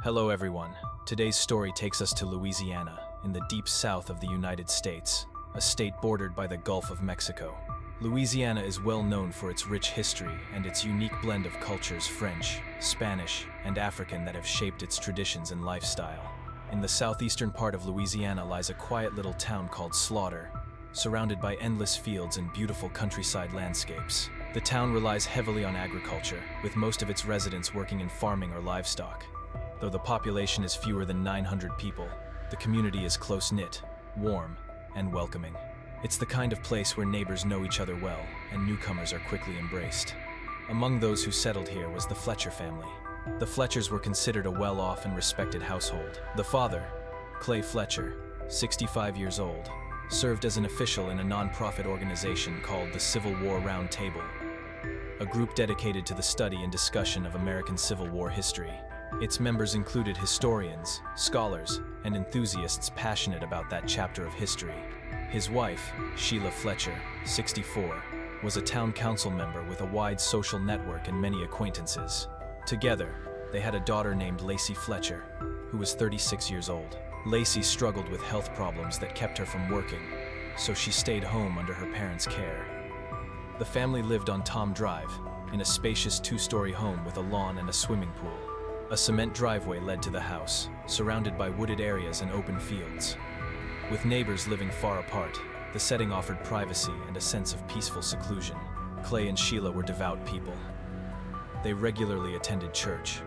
Hello everyone. Today's story takes us to Louisiana, in the deep south of the United States, a state bordered by the Gulf of Mexico. Louisiana is well known for its rich history and its unique blend of cultures French, Spanish, and African that have shaped its traditions and lifestyle. In the southeastern part of Louisiana lies a quiet little town called Slaughter, surrounded by endless fields and beautiful countryside landscapes. The town relies heavily on agriculture, with most of its residents working in farming or livestock. Though the population is fewer than 900 people, the community is close-knit, warm, and welcoming. It's the kind of place where neighbors know each other well, and newcomers are quickly embraced. Among those who settled here was the Fletcher family. The Fletchers were considered a well-off and respected household. The father, Clay Fletcher, 65 years old, served as an official in a non-profit organization called the Civil War Round Table, a group dedicated to the study and discussion of American Civil War history. Its members included historians, scholars, and enthusiasts passionate about that chapter of history. His wife, Sheila Fletcher, 64, was a town council member with a wide social network and many acquaintances. Together, they had a daughter named Lacey Fletcher, who was 36 years old. Lacey struggled with health problems that kept her from working, so she stayed home under her parents' care. The family lived on Tom Drive, in a spacious two-story home with a lawn and a swimming pool. A cement driveway led to the house, surrounded by wooded areas and open fields. With neighbors living far apart, the setting offered privacy and a sense of peaceful seclusion. Clay and Sheila were devout people. They regularly attended church,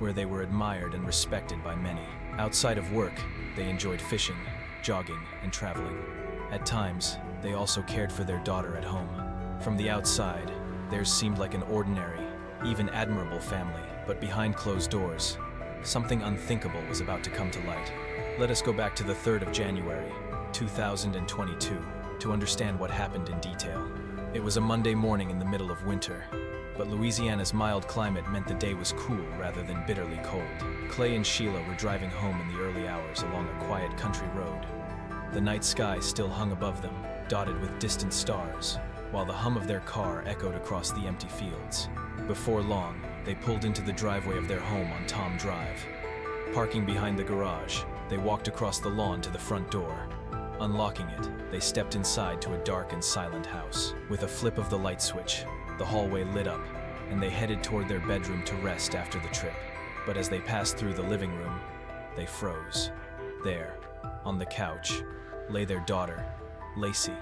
where they were admired and respected by many. Outside of work, they enjoyed fishing, jogging, and traveling. At times, they also cared for their daughter at home. From the outside, theirs seemed like an ordinary, even admirable family, but behind closed doors, something unthinkable was about to come to light. Let us go back to the 3rd of January, 2022, to understand what happened in detail. It was a Monday morning in the middle of winter, but Louisiana's mild climate meant the day was cool rather than bitterly cold. Clay and Sheila were driving home in the early hours along a quiet country road. The night sky still hung above them, dotted with distant stars, while the hum of their car echoed across the empty fields. Before long, they pulled into the driveway of their home on Tom Drive. Parking behind the garage, they walked across the lawn to the front door. Unlocking it, they stepped inside to a dark and silent house. With a flip of the light switch, the hallway lit up, and they headed toward their bedroom to rest after the trip. But as they passed through the living room, they froze. There, on the couch, lay their daughter, Lacey.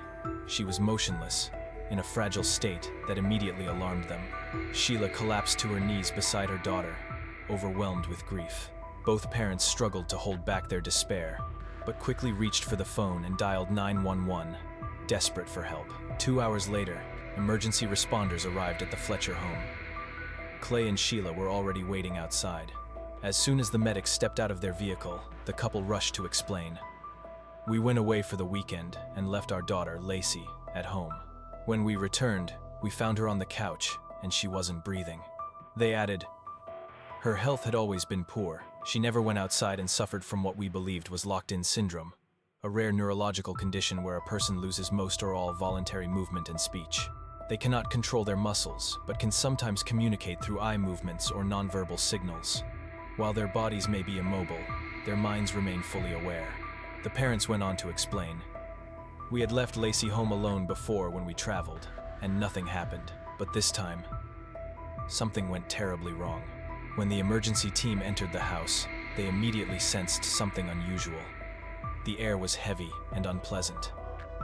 She was motionless, in a fragile state that immediately alarmed them. Sheila collapsed to her knees beside her daughter, overwhelmed with grief. Both parents struggled to hold back their despair, but quickly reached for the phone and dialed 911, desperate for help. 2 hours later, emergency responders arrived at the Fletcher home. Clay and Sheila were already waiting outside. As soon as the medics stepped out of their vehicle, the couple rushed to explain. "We went away for the weekend and left our daughter, Lacey, at home. When we returned, we found her on the couch, and she wasn't breathing." They added, "Her health had always been poor. She never went outside and suffered from what we believed was locked-in syndrome, a rare neurological condition where a person loses most or all voluntary movement and speech. They cannot control their muscles, but can sometimes communicate through eye movements or nonverbal signals. While their bodies may be immobile, their minds remain fully aware." The parents went on to explain, "We had left Lacey home alone before when we traveled, and nothing happened. But this time, something went terribly wrong. When the emergency team entered the house, they immediately sensed something unusual. The air was heavy and unpleasant.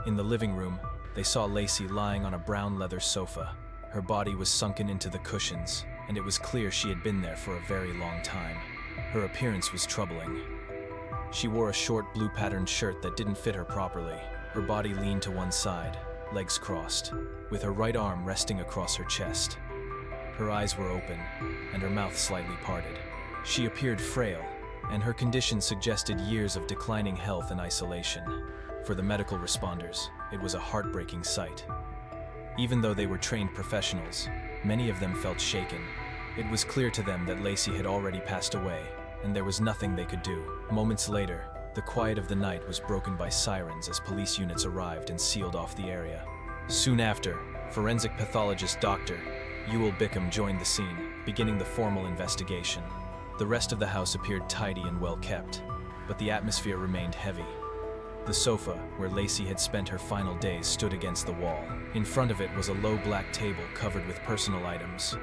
In the living room, they saw Lacey lying on a brown leather sofa. Her body was sunken into the cushions, and it was clear she had been there for a very long time. Her appearance was troubling. She wore a short blue patterned shirt that didn't fit her properly. Her body leaned to one side, legs crossed, with her right arm resting across her chest. Her eyes were open, and her mouth slightly parted. She appeared frail, and her condition suggested years of declining health and isolation. For the medical responders, it was a heartbreaking sight. Even though they were trained professionals, many of them felt shaken. It was clear to them that Lacey had already passed away, and there was nothing they could do. Moments later, the quiet of the night was broken by sirens as police units arrived and sealed off the area. Soon after, forensic pathologist Dr. Ewell Bickham joined the scene, beginning the formal investigation. The rest of the house appeared tidy and well kept, but the atmosphere remained heavy. The sofa, where Lacey had spent her final days, stood against the wall. In front of it was a low black table covered with personal items: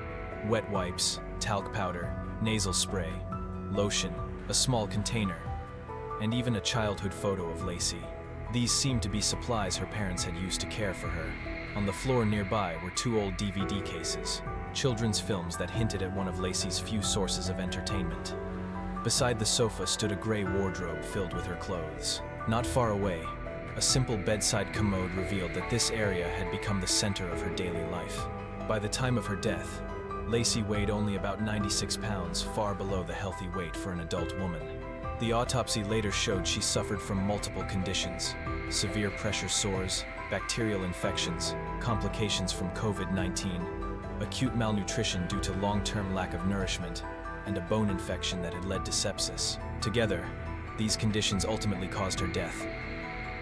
wet wipes, talc powder, nasal spray, lotion, a small container, and even a childhood photo of Lacey. These seemed to be supplies her parents had used to care for her. On the floor nearby were 2 old DVD cases, children's films that hinted at one of Lacey's few sources of entertainment. Beside the sofa stood a gray wardrobe filled with her clothes. Not far away, a simple bedside commode revealed that this area had become the center of her daily life. By the time of her death, Lacey weighed only about 96 pounds, far below the healthy weight for an adult woman. The autopsy later showed she suffered from multiple conditions: severe pressure sores, bacterial infections, complications from COVID-19, acute malnutrition due to long-term lack of nourishment, and a bone infection that had led to sepsis. Together, these conditions ultimately caused her death,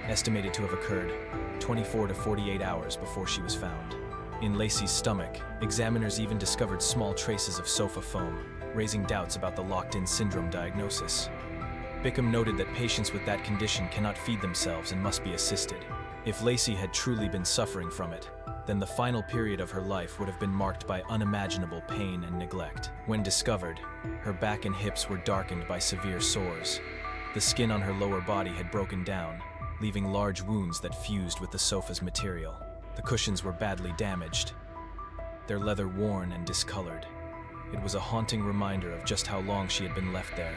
estimated to have occurred 24 to 48 hours before she was found. In Lacey's stomach, examiners even discovered small traces of sofa foam, raising doubts about the locked-in syndrome diagnosis. Bickham noted that patients with that condition cannot feed themselves and must be assisted. If Lacey had truly been suffering from it, then the final period of her life would have been marked by unimaginable pain and neglect. When discovered, her back and hips were darkened by severe sores. The skin on her lower body had broken down, leaving large wounds that fused with the sofa's material. The cushions were badly damaged, their leather worn and discolored. It was a haunting reminder of just how long she had been left there.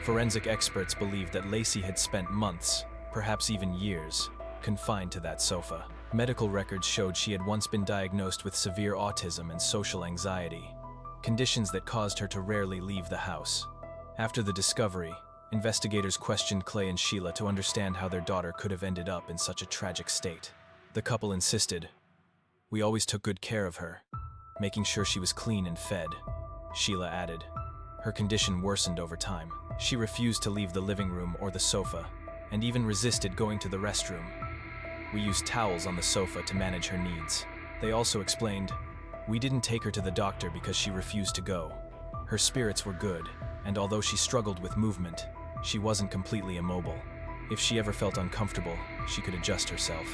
Forensic experts believed that Lacey had spent months, perhaps even years, confined to that sofa. Medical records showed she had once been diagnosed with severe autism and social anxiety, conditions that caused her to rarely leave the house. After the discovery, investigators questioned Clay and Sheila to understand how their daughter could have ended up in such a tragic state. The couple insisted, "We always took good care of her, making sure she was clean and fed," Sheila added. Her condition worsened over time. She refused to leave the living room or the sofa, and even resisted going to the restroom. "We used towels on the sofa to manage her needs." They also explained, "We didn't take her to the doctor because she refused to go. Her spirits were good, and although she struggled with movement, she wasn't completely immobile. If she ever felt uncomfortable, she could adjust herself."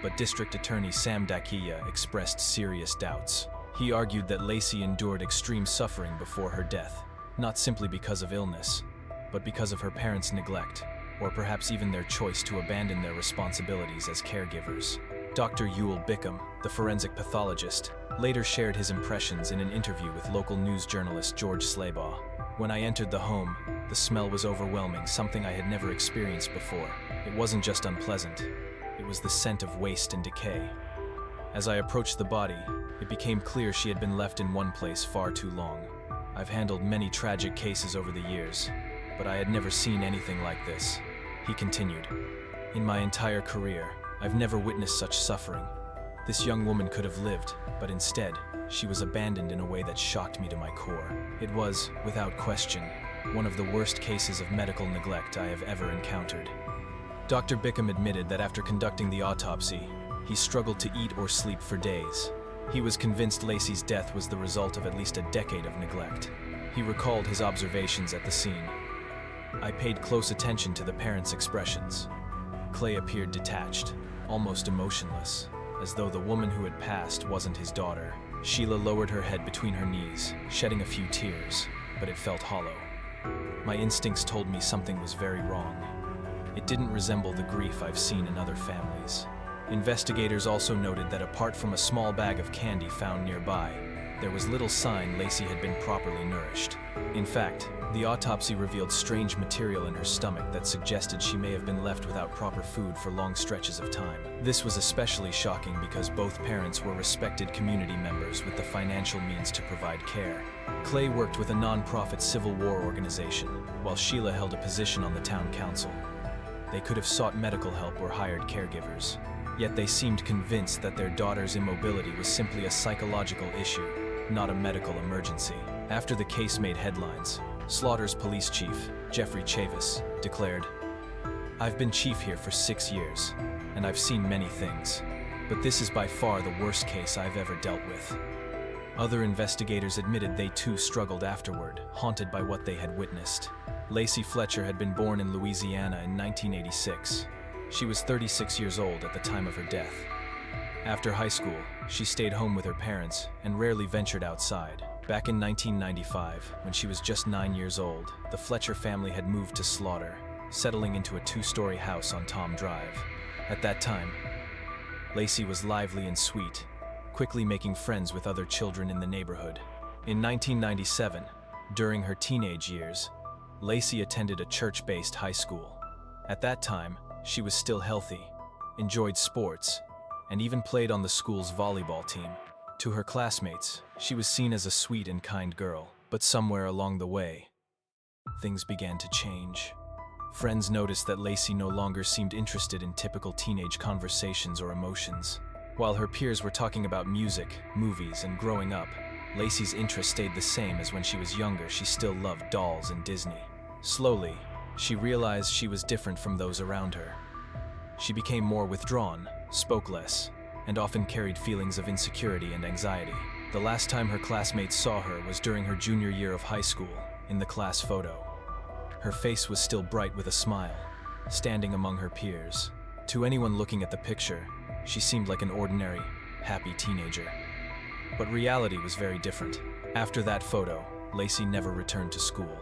But District Attorney Sam Dakiya expressed serious doubts. He argued that Lacey endured extreme suffering before her death, not simply because of illness, but because of her parents' neglect, or perhaps even their choice to abandon their responsibilities as caregivers. Dr. Ewell Bickham, the forensic pathologist, later shared his impressions in an interview with local news journalist George Slaybaugh. "When I entered the home, the smell was overwhelming, something I had never experienced before. It wasn't just unpleasant, it was the scent of waste and decay. As I approached the body, it became clear she had been left in one place far too long. I've handled many tragic cases over the years, but I had never seen anything like this," he continued. "In my entire career, I've never witnessed such suffering. This young woman could have lived, but instead, she was abandoned in a way that shocked me to my core. It was, without question, one of the worst cases of medical neglect I have ever encountered." Dr. Bickham admitted that after conducting the autopsy, he struggled to eat or sleep for days. He was convinced Lacey's death was the result of at least a decade of neglect. He recalled his observations at the scene. "I paid close attention to the parents' expressions. Clay appeared detached, almost emotionless, as though the woman who had passed wasn't his daughter. Sheila lowered her head between her knees, shedding a few tears, but it felt hollow. My instincts told me something was very wrong. It didn't resemble the grief I've seen in other families." Investigators also noted that apart from a small bag of candy found nearby, there was little sign Lacey had been properly nourished. In fact, the autopsy revealed strange material in her stomach that suggested she may have been left without proper food for long stretches of time. This was especially shocking because both parents were respected community members with the financial means to provide care. Clay worked with a non-profit Civil War organization, while Sheila held a position on the town council. They could have sought medical help or hired caregivers. Yet they seemed convinced that their daughter's immobility was simply a psychological issue, not a medical emergency. After the case made headlines, Slaughter's police chief, Jeffrey Chavis, declared, "I've been chief here for 6 years, and I've seen many things, but this is by far the worst case I've ever dealt with." Other investigators admitted they too struggled afterward, haunted by what they had witnessed. Lacey Fletcher had been born in Louisiana in 1986. She was 36 years old at the time of her death. After high school, she stayed home with her parents and rarely ventured outside. Back in 1995, when she was just 9 years old, the Fletcher family had moved to Slaughter, settling into a 2-story house on Tom Drive. At that time, Lacey was lively and sweet, quickly making friends with other children in the neighborhood. In 1997, during her teenage years, Lacey attended a church-based high school. At that time, she was still healthy, enjoyed sports, and even played on the school's volleyball team. To her classmates, she was seen as a sweet and kind girl, but somewhere along the way, things began to change. Friends noticed that Lacey no longer seemed interested in typical teenage conversations or emotions. While her peers were talking about music, movies, and growing up, Lacey's interest stayed the same as when she was younger. She still loved dolls and Disney. Slowly, she realized she was different from those around her. She became more withdrawn, spoke less, and often carried feelings of insecurity and anxiety. The last time her classmates saw her was during her junior year of high school, in the class photo. Her face was still bright with a smile, standing among her peers. To anyone looking at the picture, she seemed like an ordinary, happy teenager. But reality was very different. After that photo, Lacey never returned to school.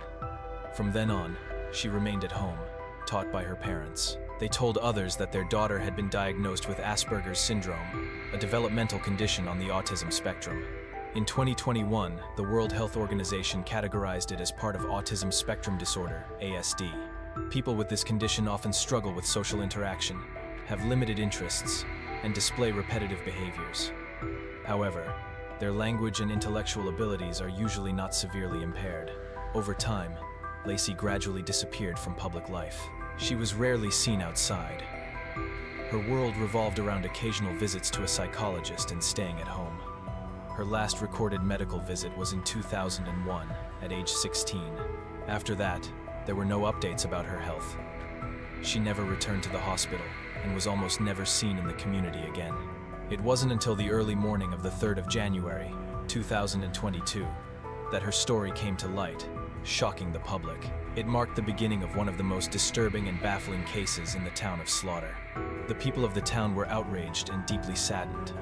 From then on, she remained at home, taught by her parents. They told others that their daughter had been diagnosed with Asperger's syndrome, a developmental condition on the autism spectrum. In 2021, the World Health Organization categorized it as part of autism spectrum disorder, ASD. People with this condition often struggle with social interaction, have limited interests, and display repetitive behaviors. However, their language and intellectual abilities are usually not severely impaired. Over time, Lacey gradually disappeared from public life. She was rarely seen outside. Her world revolved around occasional visits to a psychologist and staying at home. Her last recorded medical visit was in 2001, at age 16. After that, there were no updates about her health. She never returned to the hospital and was almost never seen in the community again. It wasn't until the early morning of the 3rd of January, 2022, that her story came to light, shocking the public. It marked the beginning of one of the most disturbing and baffling cases in the town of Slaughter. The people of the town were outraged and deeply saddened.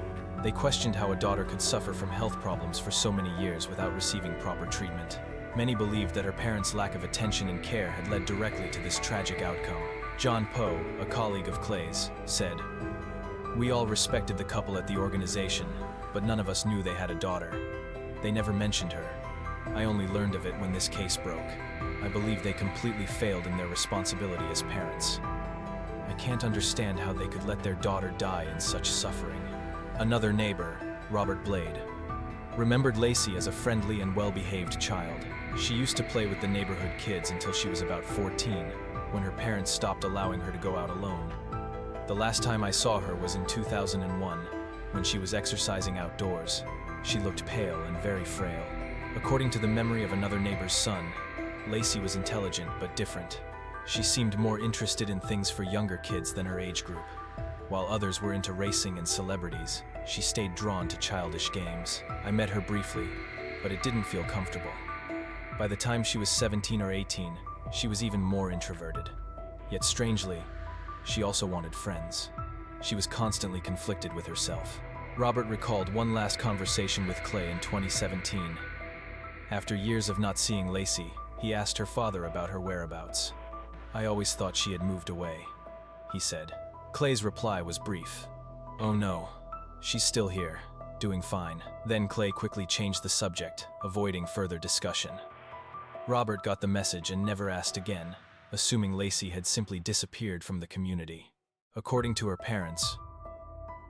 They questioned how a daughter could suffer from health problems for so many years without receiving proper treatment. Many believed that her parents' lack of attention and care had led directly to this tragic outcome. John Poe, a colleague of Clay's, said, "We all respected the couple at the organization, but none of us knew they had a daughter. They never mentioned her. I only learned of it when this case broke. I believe they completely failed in their responsibility as parents. I can't understand how they could let their daughter die in such suffering." Another neighbor, Robert Blade, remembered Lacey as a friendly and well-behaved child. She used to play with the neighborhood kids until she was about 14, when her parents stopped allowing her to go out alone. "The last time I saw her was in 2001, when she was exercising outdoors. She looked pale and very frail." According to the memory of another neighbor's son, Lacey was intelligent but different. She seemed more interested in things for younger kids than her age group. While others were into racing and celebrities, she stayed drawn to childish games. I met her briefly, but it didn't feel comfortable. By the time she was 17 or 18, she was even more introverted. Yet strangely, she also wanted friends. She was constantly conflicted with herself. Robert recalled one last conversation with Clay in 2017. After years of not seeing Lacey, he asked her father about her whereabouts. "I always thought she had moved away," he said. Clay's reply was brief. "Oh no, she's still here, doing fine." Then Clay quickly changed the subject, avoiding further discussion. Robert got the message and never asked again, assuming Lacey had simply disappeared from the community. According to her parents,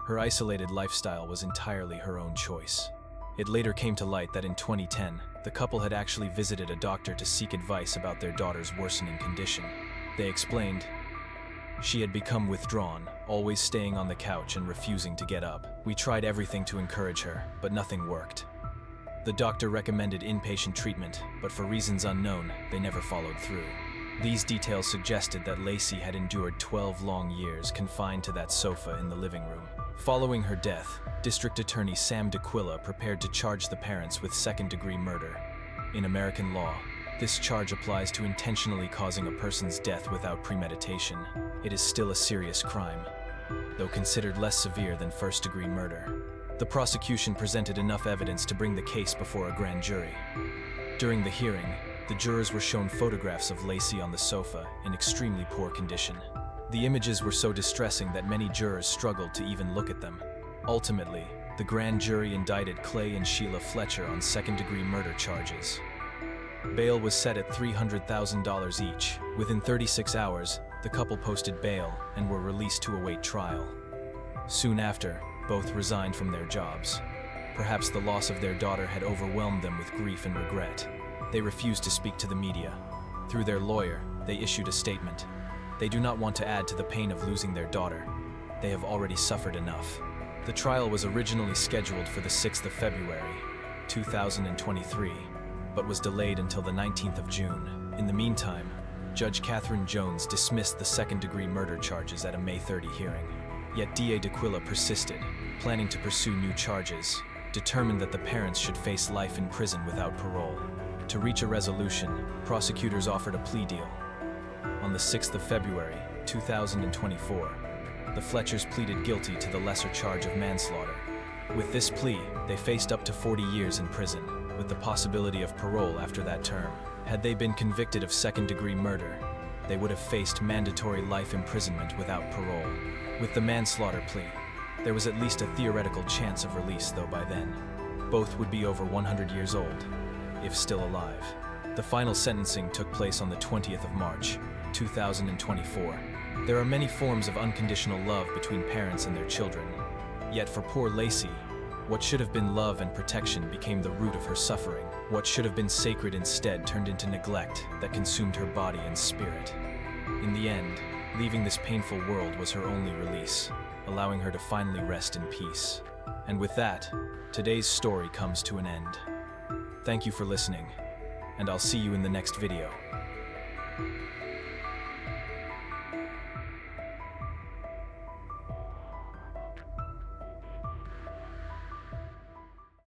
her isolated lifestyle was entirely her own choice. It later came to light that in 2010, the couple had actually visited a doctor to seek advice about their daughter's worsening condition. They explained, "She had become withdrawn, always staying on the couch and refusing to get up. We tried everything to encourage her, but nothing worked. The doctor recommended inpatient treatment, but for reasons unknown, they never followed through. These details suggested that Lacey had endured 12 long years confined to that sofa in the living room. Following her death, District Attorney Sam D'Aquila prepared to charge the parents with second-degree murder. In American law, this charge applies to intentionally causing a person's death without premeditation. It is still a serious crime, though considered less severe than first-degree murder. The prosecution presented enough evidence to bring the case before a grand jury. During the hearing, the jurors were shown photographs of Lacey on the sofa in extremely poor condition. The images were so distressing that many jurors struggled to even look at them. Ultimately, the grand jury indicted Clay and Sheila Fletcher on second-degree murder charges. Bail was set at $300,000 each. Within 36 hours, the couple posted bail and were released to await trial. Soon after, both resigned from their jobs. Perhaps the loss of their daughter had overwhelmed them with grief and regret. They refused to speak to the media. Through their lawyer, they issued a statement. They do not want to add to the pain of losing their daughter. They have already suffered enough. The trial was originally scheduled for the 6th of February, 2023, but was delayed until the 19th of June. In the meantime, Judge Catherine Jones dismissed the second-degree murder charges at a May 30 hearing. Yet DA D'Aquila persisted, planning to pursue new charges, determined that the parents should face life in prison without parole. To reach a resolution, prosecutors offered a plea deal. On the 6th of February, 2024, the Fletchers pleaded guilty to the lesser charge of manslaughter. With this plea, they faced up to 40 years in prison, with the possibility of parole after that term. Had they been convicted of second-degree murder, they would have faced mandatory life imprisonment without parole. With the manslaughter plea, there was at least a theoretical chance of release, though by then, both would be over 100 years old, if still alive. The final sentencing took place on the 20th of March, 2024. There are many forms of unconditional love between parents and their children. Yet for poor Lacey, what should have been love and protection became the root of her suffering. What should have been sacred instead turned into neglect that consumed her body and spirit. In the end, leaving this painful world was her only release, allowing her to finally rest in peace. And with that, today's story comes to an end. Thank you for listening, and I'll see you in the next video.